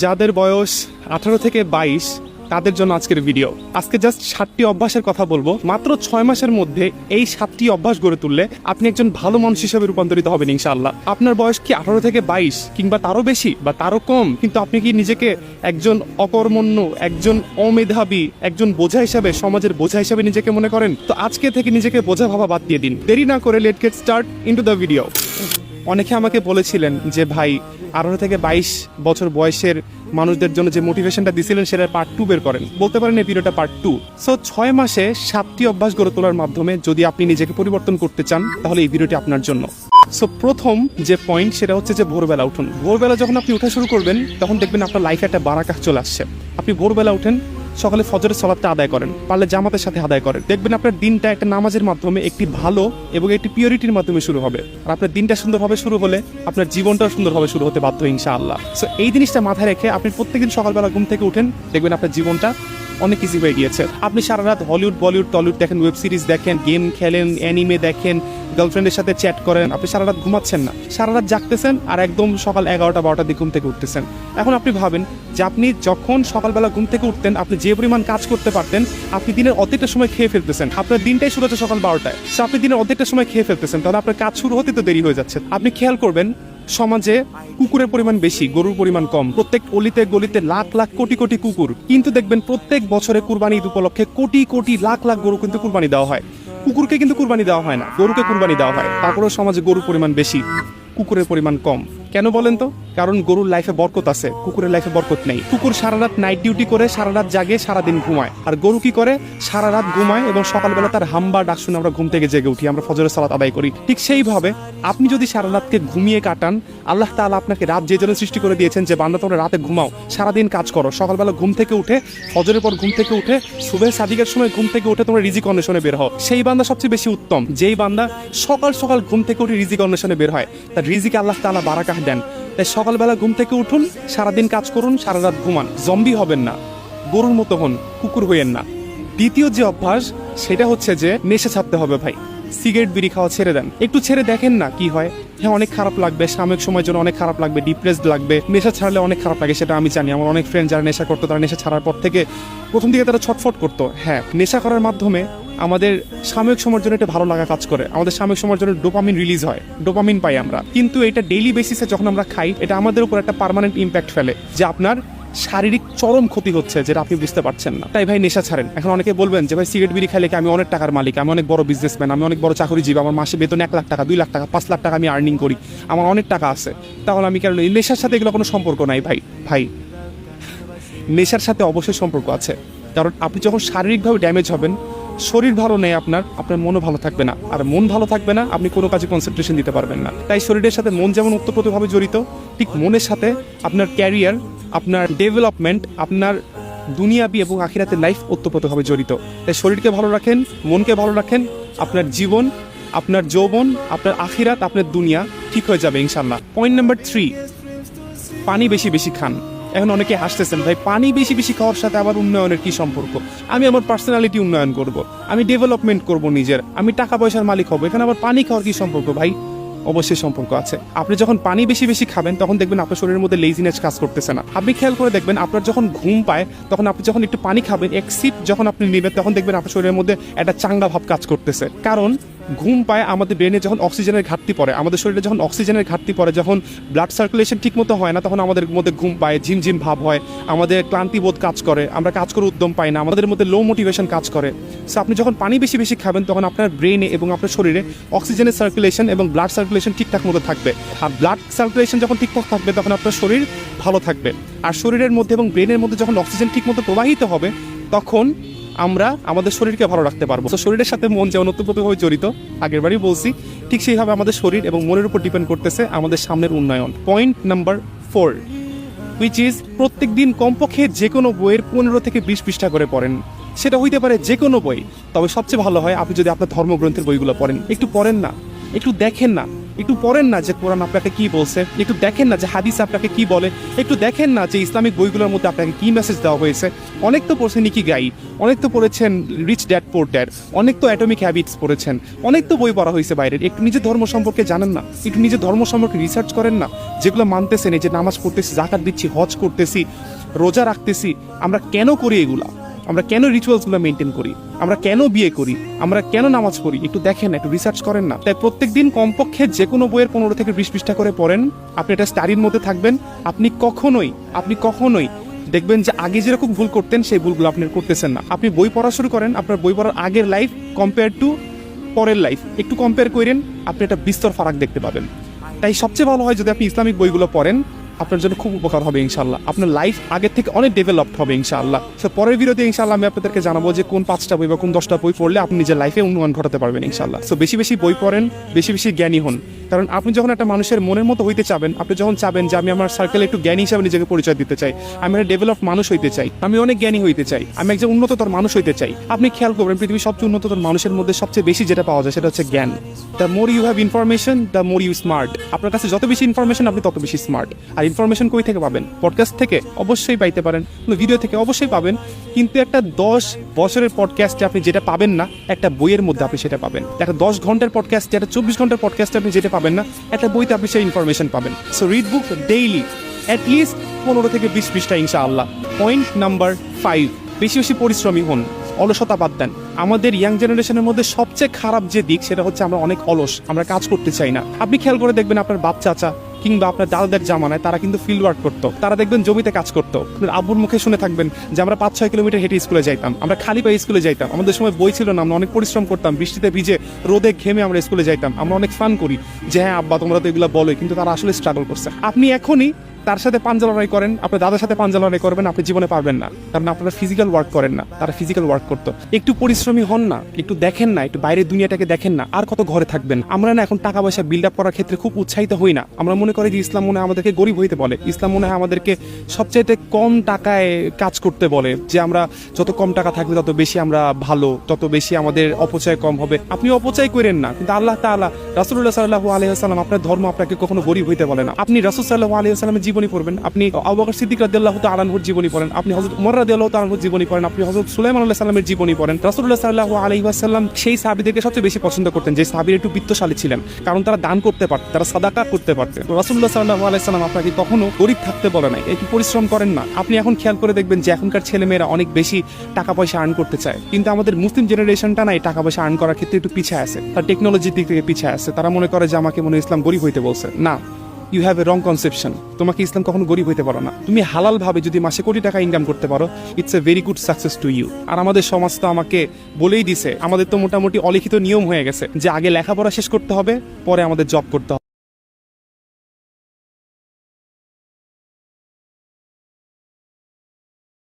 যাদের বয়স 18 থেকে 22 তাদের জন্য আজকের ভিডিও। আজকে জাস্ট 7টি অভ্যাসের কথা বলবো। মাত্র 6 মাসের মধ্যে এই 7টি অভ্যাস গড়ে তুললে আপনি একজন ভালো মানুষ হিসেবে রূপান্তরিত হবেন ইনশাআল্লাহ। আপনার বয়স কি 18 থেকে 22 কিংবা তারও বেশি বা তারও কম, কিন্তু আপনি কি নিজেকে একজন অকর্মণ্য, একজন অমেধাবী, একজন বোঝা হিসাবে, সমাজের বোঝা হিসাবে নিজেকে মনে করেন? তো আজকে থেকে নিজেকে বোঝা ভাবা বাদ দিয়ে দিন। দেরি না করে late get start into the video. অনেকে আমাকে বলেছিলেন যে ভাই 18 থেকে 22 বছর বয়সের মানুষদের জন্য যে মোটিভেশনটা দিছিলেন সেটার পার্ট 2 বের করেন। বলতে পারেন এই ভিডিওটা পার্ট 2। সো 6 মাসে 7টি অভ্যাস গড়ে তোলার মাধ্যমে যদি আপনি নিজেকে পরিবর্তন করতে চান তাহলে এই ভিডিওটি আপনার জন্য। সো প্রথম যে পয়েন্ট সেটা হচ্ছে যে ভোরবেলা উঠুন। ভোরবেলা যখন আপনি উঠা শুরু করবেন তখন দেখবেন আপনার লাইফে একটা বারাকা চলে আসছে। আপনি ভোরবেলা উঠেন, সকালে ফজরের সালাতটা আদায় করেন, পারলে জামাতের সাথে আদায় করেন। দেখবেন আপনার দিনটা একটা নামাজের মাধ্যমে, একটি ভালো এবং একটি পিওরিটির মাধ্যমে শুরু হবে। আর আপনার দিনটা সুন্দরভাবে শুরু হলে আপনার জীবনটাও সুন্দরভাবে শুরু হতে বাধ্য ইনশাআল্লাহ। সো এই জিনিসটা মাথায় রেখে আপনি প্রত্যেকদিন সকালবেলা ঘুম থেকে উঠেন, দেখবেন আপনার জীবনটা অনেক ইজি হয়ে গিয়েছে। আপনি সারা রাত হলিউড, বলিউড, টলিউড দেখেন, ওয়েব সিরিজ দেখেন, গেম খেলেন, অ্যানিমে দেখেন, গার্লফ্রেন্ডের সাথে চ্যাট করেন, আপনি সারা রাত ঘুমাচ্ছেন না, সারা রাত জাগতেছেন আর একদম সকাল 11টা-12টার দিকে ঘুম থেকে উঠতেছেন। এখন আপনি ভাবেন যে আপনি যখন সকালবেলা ঘুম থেকে উঠতেন আপনি যে পরিমাণ কাজ করতে পারতেন, আপনি দিনের অর্ধেকটা সময় খেয়ে ফেলতেছেন। আপনার দিনটাই শুরু হচ্ছে সকাল 12টায়, আপনি দিনের অর্ধেকটা সময় খেয়ে ফেলতেছেন, তাহলে আপনার কাজ শুরু হতে তো দেরি হয়ে যাচ্ছে। আপনি খেয়াল করবেন সমাজে কুকুরের পরিমাণ বেশি, গরুর পরিমাণ কম। প্রত্যেক অলিতে গলিতে লাখ লাখ কোটি কোটি কুকুর, কিন্তু দেখবেন প্রত্যেক বছরে কুরবানি ঈদ উপলক্ষে কোটি কোটি লাখ লাখ গরু কিন্তু কুরবানি দেওয়া হয়। কুকুরকে কিন্তু কুরবানি দেওয়া হয় না, গরুকে কুরবানি দেওয়া হয়। তারপরেও সমাজে গরুর পরিমাণ বেশি, কুকুরের পরিমাণ কম। কেন বলেন তো? কারণ গরুর লাইফে বরকত আছে, কুকুরের লাইফে বরকত নেই। কুকুর সারা রাত নাইট ডিউটি করে, সারা রাত জাগে, সারাদিন ঘুমায়। আর গরু কি করে? সারা রাত ঘুমায় এবং সকালবেলা তার হাম্বা ডাক শুনে আমরা ঘুম থেকে জেগে উঠি, আমরা ফজরের সালাত আদায় করি। ঠিক সেইভাবে আপনি যদি সারা রাতকে ঘুমিয়ে কাটান, আল্লাহ তাআলা আপনাকে রাত যে জন্য সৃষ্টি করে দিয়েছেন যে বান্দা তোমরা রাতে ঘুমাও, সারাদিন কাজ করো, সকালবেলা ঘুম থেকে উঠে, ফজরের পর ঘুম থেকে উঠে, সুবহে সাদিকের সময় ঘুম থেকে উঠে তোমরা রিজিক অন্বেষণে বের হও। সেই বান্দা সবচেয়ে বেশি উত্তম, যেই বান্দা সকাল সকাল ঘুম থেকে উঠে রিজিক অন্বেষণে বের হয়, তার রিজিকে আল্লাহ তাআলা বারাকাহ দেন। তাই সকালবেলা ঘুম থেকে উঠুন, সারাদিন কাজ করুন, সারা রাত ঘুমান। জম্বি হবেন না, গরুর মতো হন, কুকুর হইয়েন না। দ্বিতীয় যে অভ্যাস সেটা হচ্ছে যে নেশা ছাড়তে হবে ভাই। সিগারেট বিড়ি খাওয়া ছেড়ে দেন, একটু ছেড়ে দেখেন না কি হয়। হ্যাঁ, অনেক খারাপ লাগবে, সাময়িক সময়ের জন্য অনেক খারাপ লাগবে, ডিপ্রেসড লাগবে। নেশা ছাড়লে অনেক খারাপ লাগে, সেটা আমি জানি। আমার অনেক ফ্রেন্ড যারা নেশা করতো, তারা নেশা ছাড়ার পর থেকে প্রথম দিকে তারা ছটফট করতো। হ্যাঁ, নেশা করার মাধ্যমে আমাদের সাময়িক সময়ের জন্য এটা ভালো লাগা কাজ করে, আমাদের সাময়িক সময়ের জন্য ডোপামিন রিলিজ হয়, ডোপামিন পাই আমরা। কিন্তু এটা ডেইলি বেসিসে যখন আমরা খাই, এটা আমাদের উপর একটা পার্মানেন্ট ইম্প্যাক্ট ফেলে, যে আপনার শারীরিক চরম ক্ষতি হচ্ছে, যেটা আপনি বুঝতে পারছেন না। তাই ভাই নেশা ছাড়েন। এখন অনেকে বলবেন যে ভাই সিগারেট বিড়ি খাইলে কি আমি অনেক টাকার মালিক, আমি অনেক বড় বিজনেসম্যান, আমি অনেক বড় চাকরিজীবী, আমার মাসে বেতন 1 লাখ টাকা, 2 লাখ টাকা, 5 লাখ টাকা আমি আর্নিং করি, আমার অনেক টাকা আছে, তাহলে আমি কেন? নেশার সাথে এগুলো কোনো সম্পর্ক নাই ভাই। ভাই নেশার সাথে অবশ্যই সম্পর্ক আছে, কারণ আপনি যখন শারীরিকভাবে ড্যামেজ হবেন, শরীর ভালো নেই আপনার মনও ভালো থাকবে না, আর মন ভালো থাকবে না, আপনি কোনো কাজে কনসেন্ট্রেশন দিতে পারবেন না। তাই শরীরের সাথে মন যেমন ওতপ্রোতভাবে জড়িত, ঠিক মনের সাথে আপনার ক্যারিয়ার, আপনার ডেভেলপমেন্ট, আপনার দুনিয়াবি এবং আখিরাতের লাইফ ওতপ্রোতভাবে জড়িত। তাই শরীরকে ভালো রাখেন, মনকে ভালো রাখেন, আপনার জীবন, আপনার যৌবন, আপনার আখিরাত, আপনার দুনিয়া ঠিক হয়ে যাবে ইনশাল্লাহ। পয়েন্ট নাম্বার 3, পানি বেশি বেশি খান। এখন অনেকে হাসতেছেন, ভাই পানি বেশি বেশি খাওয়ার সাথে আবার উন্নয়নের কি সম্পর্ক? আমি আমার পার্সোনালিটি উন্নয়ন করব, আমি ডেভেলপমেন্ট করব নিজের, আমি টাকা পয়সার মালিক হবো, এখানে আবার পানি খাওয়ার কি সম্পর্ক? ভাই অবশ্যই সম্পর্ক আছে। আপনি যখন পানি বেশি বেশি খাবেন তখন দেখবেন আপনার শরীরের মধ্যে লেজিনেস কাজ করতেছে না। আপনি খেয়াল করে দেখবেন আপনার যখন ঘুম পায় তখন আপনি যখন একটু পানি খাবেন, এক সিপ যখন আপনি নেবেন, তখন দেখবেন আপনার শরীরের মধ্যে একটা চাঙ্গা ভাব কাজ করতেছে। কারণ ঘুম পায় আমাদের ব্রেনে যখন অক্সিজেনের ঘাটতি পড়ে, আমাদের শরীরে যখন অক্সিজেনের ঘাটতি পড়ে, যখন ব্লাড সার্কুলেশন ঠিক মতো হয় না, তখন আমাদের মধ্যে ঘুম পায়, ঝিমঝিম ভাব হয়, আমাদের ক্লান্তিবোধ কাজ করে, আমরা কাজ করে উদ্যম পাই না, আমাদের মধ্যে লো মোটিভেশন কাজ করে। সো আপনি যখন পানি বেশি বেশি খাবেন তখন আপনার ব্রেনে এবং আপনার শরীরে অক্সিজেনের সার্কুলেশন এবং ব্লাড সার্কুলেশন ঠিকঠাক মতো থাকবে। আর ব্লাড সার্কুলেশন যখন ঠিকঠাক থাকবে তখন আপনার শরীর ভালো থাকবে। আর শরীরের মধ্যে এবং ব্রেনের মধ্যে যখন অক্সিজেন ঠিক মতো প্রবাহিত হবে, তখন আমরা আমাদের শরীরকে ভালো রাখতে পারবো। তো শরীরের সাথে মন যেমন ওতপ্রোতভাবে জড়িত, আগের বারই বলছি, ঠিক সেইভাবে আমাদের শরীর এবং মনের উপর ডিপেন্ড করতেছে আমাদের সামনের উন্নয়ন। পয়েন্ট নাম্বার 4, হুইচ ইজ প্রত্যেক দিন কমপক্ষে যে কোনো বইয়ের 15 থেকে 20 পৃষ্ঠা করে পড়েন। সেটা হইতে পারে যে কোনো বই, তবে সবচেয়ে ভালো হয় আপনি যদি আপনার ধর্মগ্রন্থের বইগুলো পড়েন। একটু পড়েন না, একটু দেখেন না, একটু পড়েন না যে কোরআন আপনাকে কি বলছে, একটু দেখেন না যে হাদিস আপনাকে কি বলে, একটু দেখেন না যে ইসলামিক বইগুলোর মধ্যে আপনাকে কি মেসেজ দেওয়া হয়েছে। অনেক তো পড়ছেন নিকি গাই, অনেক তো পড়েছেন রিচ ড্যাড পোর ড্যাড, অনেক তো অ্যাটমিক হ্যাবিটস পড়েছেন, অনেক তো বই পড়া হয়েছে বাইরের। একটু নিজের ধর্ম সম্পর্কে জানেন না, একটু নিজের ধর্ম সম্পর্কে রিসার্চ করেন না। যেগুলো মানতেছেন, এই যে নামাজ পড়তেছি, জাকাত দিচ্ছি, হজ করতেছি, রোজা রাখতেছি, আমরা কেন করি এগুলা? আমরা কেন রিচুয়ালসগুলো মেনটেন করি? আমরা কেন বিয়ে করি? আমরা কেন নামাজ পড়ি? একটু দেখেন না, একটু রিসার্চ করেন না। তাই প্রত্যেকদিন কমপক্ষে যে কোনো বইয়ের 15 থেকে 20 পৃষ্ঠা করে পড়েন। আপনি এটা স্টাডির মধ্যে থাকবেন। আপনি কখনোই দেখবেন যে আগে যেরকম ভুল করতেন সেই ভুলগুলো আপনি করতেছেন না। আপনি বই পড়া শুরু করেন, আপনার বই পড়ার আগের লাইফ কম্পেয়ার টু পরের লাইফ একটু কম্পেয়ার করেন, আপনি একটা বিস্তর ফারাক দেখতে পাবেন। তাই সবচেয়ে ভালো হয় যদি আপনি ইসলামিক বইগুলো পড়েন, আপনার জন্য খুব উপকার হবে ইনশাল্লাহ। আপনার লাইফ আগের থেকে অনেক ডেভেলপড হবে ইনশাআল্লাহ। সো পরের ভিডিওতে ইনশাআল্লাহ আমি আপনাদেরকে জানাবো যে কোন 5টা বই বা কোন 10টা বই পড়লে আপনি নিজের লাইফে উন্নয়ন ঘটাতে পারবেন ইনশাআল্লাহ। সো বেশি বেশি বই পড়েন, বেশি বেশি জ্ঞানী হন। কারণ আপনি যখন একটা মানুষের মনের মতো হইতে চাবেন, আপনি যখন চাবেন যে আমি আমার সার্কেলে একটু জ্ঞানী হিসাবে নিজেকে পরিচয় দিতে চাই, আমি একটা ডেভেলপ মানুষ হইতে চাই, আমি অনেক জ্ঞানী হইতে চাই, আমি একজন উন্নততর মানুষ হইতে চাই, আপনি খেয়াল করবেন পৃথিবীর সবচেয়ে উন্নততর মানুষের মধ্যে সবচেয়ে বেশি যেটা পাওয়া যায় সেটা হচ্ছে জ্ঞান। The more you have information, the more you smart. আপনার কাছে যত বেশি ইনফরমেশন, আপনি তত বেশি স্মার্ট। আর ইনফরমেশন কই থেকে পাবেন? পডকাস্ট থেকে অবশ্যই পাইতে পারেন, ভিডিও থেকে অবশ্যই পাবেন, কিন্তু একটা 10 বছরের পডকাস্টে আপনি যেটা পাবেন না, একটা বইয়ের মধ্যে আপনি সেটা পাবেন। একটা 10 ঘন্টার পডকাস্টে, একটা 24 ঘন্টার পডকাস্টে আপনি যেটা পাবেন না, একটা বইতে আপনি সেই ইনফরমেশন পাবেন। সো রিড বুক ডেইলি, অ্যাটলিস্ট 15 থেকে 20 পৃষ্ঠা ইনশাআল্লাহ। পয়েন্ট নাম্বার 5, বেশি বেশি পরিশ্রমী হন, অলসতা বাদ দেন। আমাদের ইয়াং জেনারেশনের মধ্যে সবচেয়ে খারাপ যে দিক সেটা হচ্ছে আমরা অনেক অলস, আমরা কাজ করতে চাই না। আপনি খেয়াল করে দেখবেন আপনার বাপ চাচা কিংবা আপনার দাদাদের জামানায় তারা কিন্তু ফিল্ড ওয়ার্ক করতো, তারা দেখবেন জমিতে কাজ করতো। আব্বুর মুখে শুনে থাকবেন যে আমরা 5-6 কিলোমিটার হেঁটে স্কুলে যাইতাম, আমরা খালি পায়ে স্কুলে যাইতাম। আমাদের সময় বই ছিল না, আমরা অনেক পরিশ্রম করতাম, বৃষ্টিতে ভিজে রোদে ঘেমে আমরা স্কুলে যাইতাম। আমরা অনেক ফান করি যে হ্যাঁ আব্বা তোমরা তো এগুলো বলোই, কিন্তু তারা আসলে স্ট্রাগল করছে। আপনি এখনই তার সাথে পাঞ্জা লড়াই করেন, আপনার দাদার সাথে পাঞ্জা লড়াই করবেন, আপনি জীবনে পারবেন না, কারণ আপনারা ফিজিক্যাল ওয়ার্ক করেন না, তারা ফিজিক্যাল ওয়ার্ক করতো। একটু পরিশ্রমী হন না, একটু দেখেন না, একটু বাইরের দুনিয়াটাকে দেখেন না। আর কত ঘরে থাকবেন? আমরা না এখন টাকা পয়সা বিল্ড আপ করার ক্ষেত্রে খুব উৎসাহিত হই না। আমরা মনে করি যে ইসলাম মনে হয় আমাদেরকে গরিব হইতে বলে, ইসলাম মনে হয় আমাদেরকে সবচাইতে কম টাকায় কাজ করতে বলে, যে আমরা যত কম টাকা থাকবে তত বেশি আমরা ভালো, তত বেশি আমাদের অপচয় কম হবে। আপনি অপচয় করেন না, কিন্তু আল্লাহ তাআলা, রাসূলুল্লাহ সাল্লাল্লাহু আলাইহি ওয়াসাল্লাম, আপনার ধর্ম আপনাকে কখনো গরিব হইতে বলে না। আপনি রাসূল সাল্লাল্লাহু আলাইহি ওয়াসাল্লামের জীবনী পড়বেন, আপনি আবু বকর সিদ্দিক রাদিয়াল্লাহু তাআলা আনহুর জীবনী পড়েন, আপনি হযরত ওমর রাদিয়াল্লাহু তাআলা আনহুর জীবনী পড়েন, আপনি হযরত সুলাইমান আলাইহিস সালামের জীবনী পড়েন। রাসূলুল্লাহ সাল্লাল্লাহু আলাইহি ওয়াসাল্লাম সেই সাহাবীদেরকে সবচেয়ে বেশি পছন্দ করতেন যে সাহাবীরা একটু বিত্তশালী ছিলেন, কারণ তারা দান করতে পারতেন, তারা সাদাকা করতে পারতেন। রাসূলুল্লাহ সাল্লাল্লাহু আলাইহি ওয়াসাল্লাম আপনাকে কখনো গরিব থাকতে বলে নাই। একটু পরিশ্রম করেন না। আপনি এখন খেয়াল করে দেখবেন যে এখনকার ছেলেমেয়েরা অনেক বেশি টাকা পয়সা আর্ন করতে চায়, কিন্তু আমাদের মুসলিম জেনারেশনটা নাই টাকা পয়সা আর্ন করার ক্ষেত্রে একটু পিছিয়ে আছে, তার টেকনোলজির দিক থেকে পিছিয়ে আছে। তারা মনে করে যে আমাকে মনে ইসলাম গরিব হইতে বলছে। না, you have a wrong conception. তোমাকে ইসলাম কখনো গরিব হইতে পারো না। তুমি হালাল ভাবে যদি মাসে কোটি টাকা ইনকাম করতে পারো, it's a very good success to you. আর আমাদের সমাজ তো আমাকে বলেই দিছে, আমাদের তো মোটামুটি অলিখিত নিয়ম হয়ে গেছে যে আগে লেখাপড়া শেষ করতে হবে, পরে আমাদের জব করতে হবে।